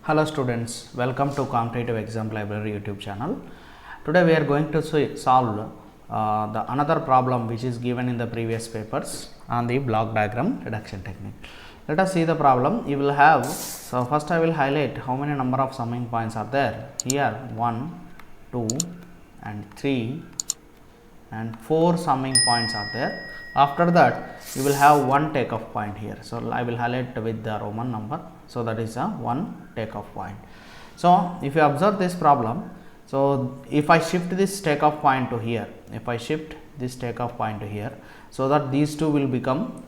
Hello students, welcome to Competitive Exam Library YouTube channel. Today we are going to solve the another problem which is given in the previous papers on the block diagram reduction technique. Let us see the problem. You will have, so first I will highlight how many number of summing points are there. Here 1, 2 and 3 and 4 summing points are there. After that you will have one takeoff point here. So I will highlight with the Roman number. So that is a one takeoff point. So if you observe this problem, so if I shift this takeoff point to here, if I shift this takeoff point to here, so that these two will become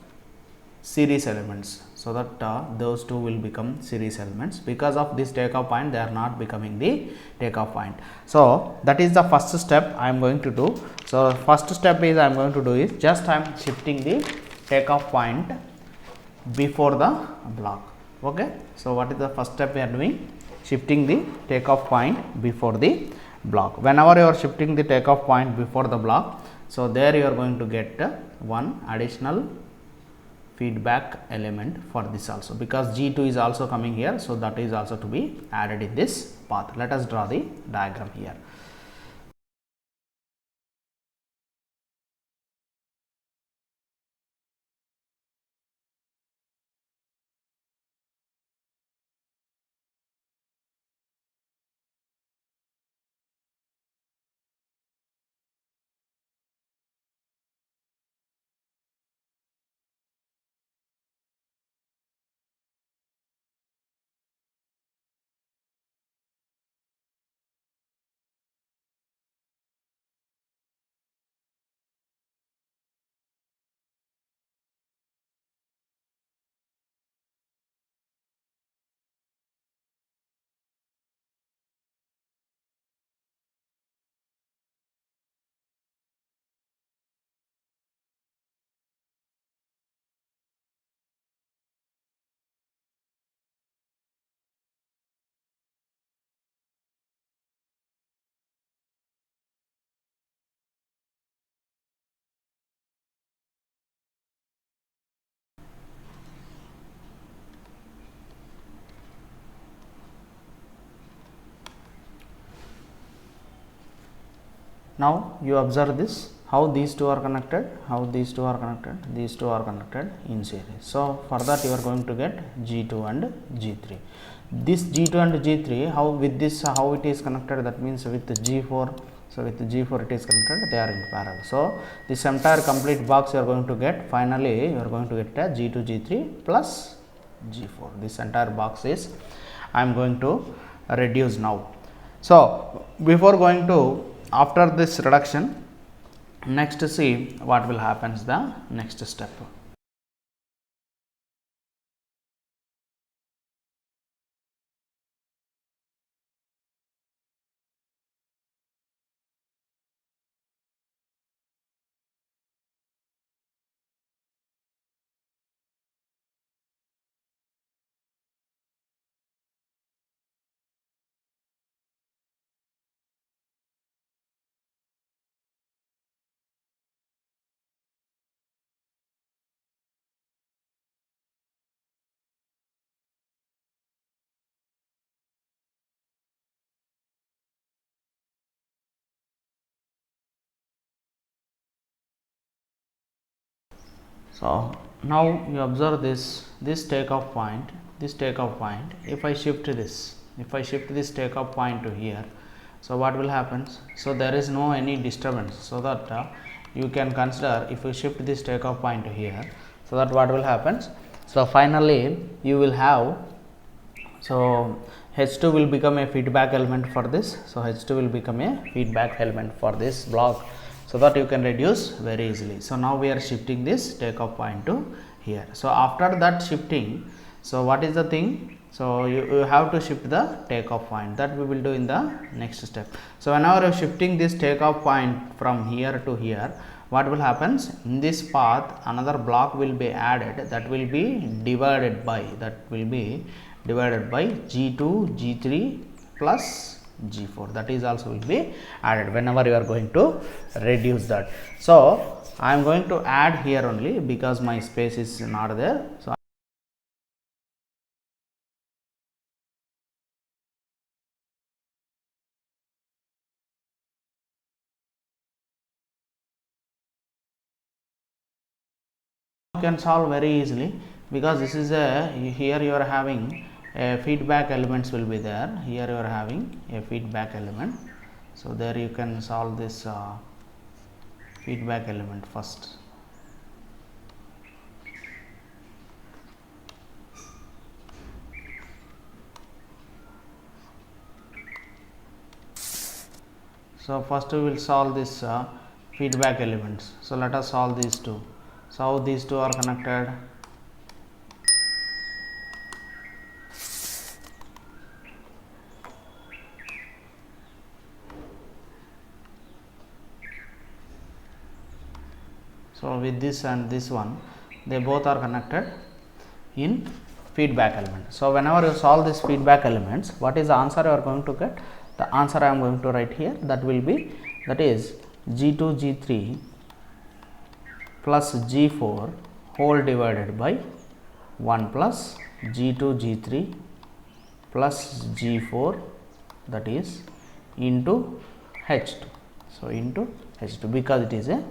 series elements, so that those two will become series elements. Because of this takeoff point, they are not becoming the takeoff point. So that is the first step I am going to do. So first step is I am going to do is just I am shifting the takeoff point before the block. Okay. So what is the first step we are doing? Shifting the takeoff point before the block. Whenever you are shifting the takeoff point before the block, so there you are going to get one additional feedback element for this also, because G2 is also coming here. So that is also to be added in this path. Let us draw the diagram here. Now you observe this, how these two are connected, how these two are connected, these two are connected in series. So for that you are going to get G2 and G3. This G2 and G3, how with this how it is connected, that means with the G4. So with the G4 it is connected, they are in parallel. So this entire complete box you are going to get, finally you are going to get a G2 G3 plus G4. This entire box is I am going to reduce now. So before going to after this reduction, next see what will happen is the next step. So now you observe this takeoff point, if I shift this takeoff point to here, so what will happen? So there is no any disturbance, so that you can consider if you shift this takeoff point to here, so that what will happen? So finally you will have, so H2 will become a feedback element for this. So H2 will become a feedback element for this block, so that you can reduce very easily. So now we are shifting this takeoff point to here. So after that shifting, so what is the thing? So you have to shift the takeoff point, that we will do in the next step. So whenever you are shifting this takeoff point from here to here, what will happen? In this path another block will be added, that will be divided by G2 G3 plus G4, that is also will be added whenever you are going to reduce that. So I am going to add here only, because my space is not there. So You can solve very easily, because this is a, here you are having a feedback elements will be there, here you are having a feedback element. So there you can solve this feedback element first. So first we will solve this feedback elements. So let us solve these two. So how these two are connected? So with this and this one, they both are connected in feedback element. So whenever you solve this feedback elements, what is the answer you are going to get? The answer I am going to write here, that will be, that is G2 G3 plus G4 whole divided by 1 plus G2 G3 plus G4, that is into H2. So into H2, because it is a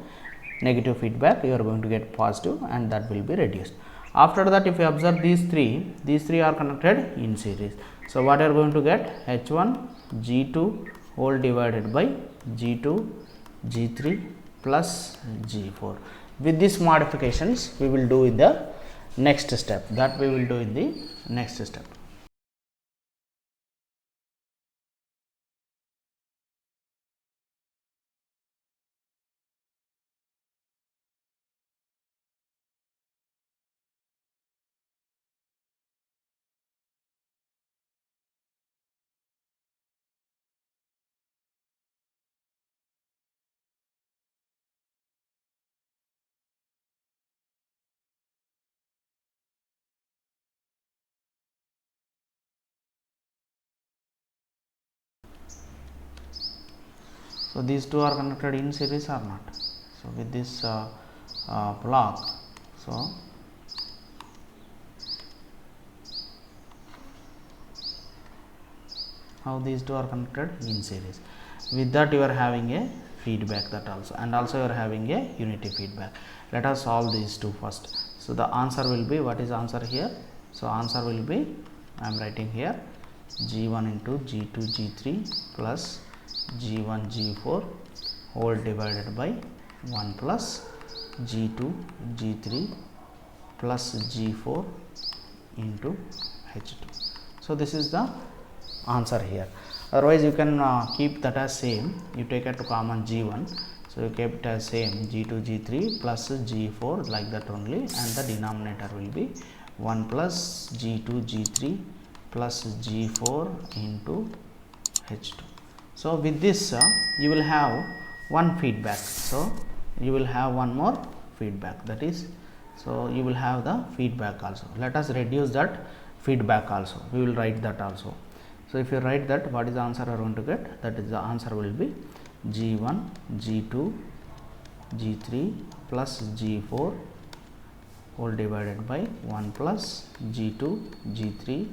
negative feedback, you are going to get positive, and that will be reduced. After that, if you observe these three are connected in series. So what you are going to get? H1 G2 whole divided by G2 G3 plus G4. With these modifications, we will do in the next step. That we will do in the next step. So these two are connected in series or not? So with this block, so how these two are connected in series. With that you are having a feedback, that also, and also you are having a unity feedback. Let us solve these two first. So the answer will be, what is answer here? So answer will be, I am writing here, G1 into G2 G3 plus G1 G4 whole divided by 1 plus G2 G3 plus G4 into H2. So this is the answer here. Otherwise you can keep that as same. You take it to common G1, so you kept it as same, G2 G3 plus G4, like that only, and the denominator will be 1 plus G2 G3 plus G4 into H2. So with this you will have one feedback. So you will have one more feedback, that is, so you will have the feedback also. Let us reduce that feedback also. We will write that also. So if you write that, what is the answer you are going to get? That is, the answer will be G1 G2 G3 plus G4 whole divided by 1 plus G2 G3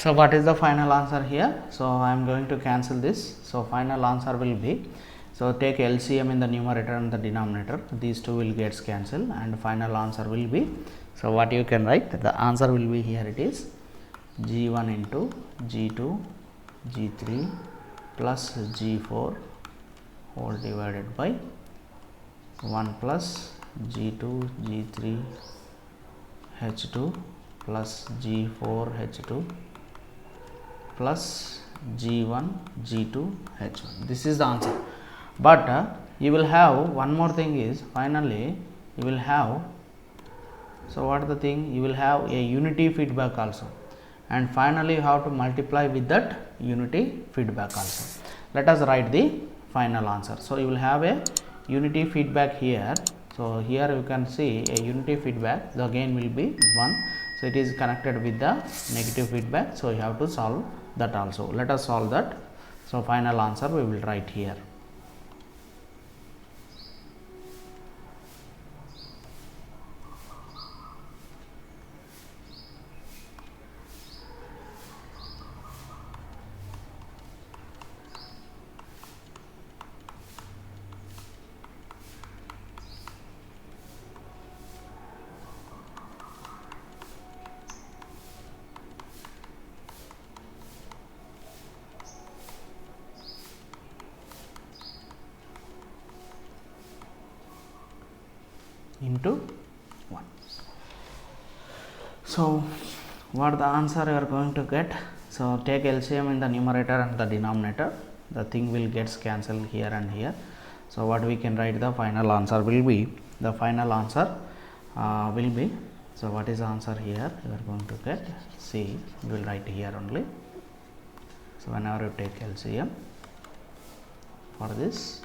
So what is the final answer here? So I am going to cancel this. So final answer will be, so take LCM in the numerator and the denominator, these two will get cancelled, and final answer will be, so what you can write, the answer will be, here it is, G1 into G2 G3 plus G4 whole divided by 1 plus G2 G3 H2 plus G4 H2 plus G1 G2 H1. This is the answer. But you will have one more thing is finally you will have, so what is the thing, you will have a unity feedback also, and finally you have to multiply with that unity feedback also. Let us write the final answer. So you will have a unity feedback here. So here you can see a unity feedback, the gain will be 1. So it is connected with the negative feedback. So you have to solve that also. Let us solve that. So final answer we will write here. Into 1. So what the answer you are going to get? So take LCM in the numerator and the denominator, the thing will gets cancelled here and here. So what we can write, the final answer will be, the final answer will be, so what is the answer here you are going to get? C, we will write here only. So whenever you take LCM for this,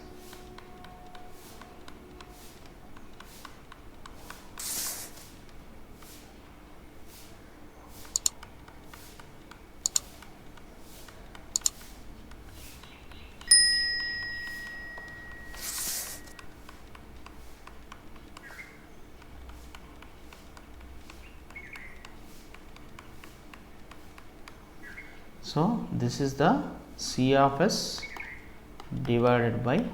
so this is the C of S divided by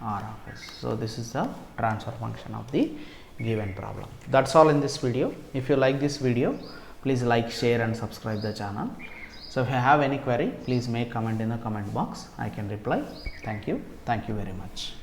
R of S. So this is the transfer function of the given problem. That's all in this video. If you like this video, please like, share and subscribe the channel. So if you have any query, please make comment in the comment box. I can reply. Thank you very much.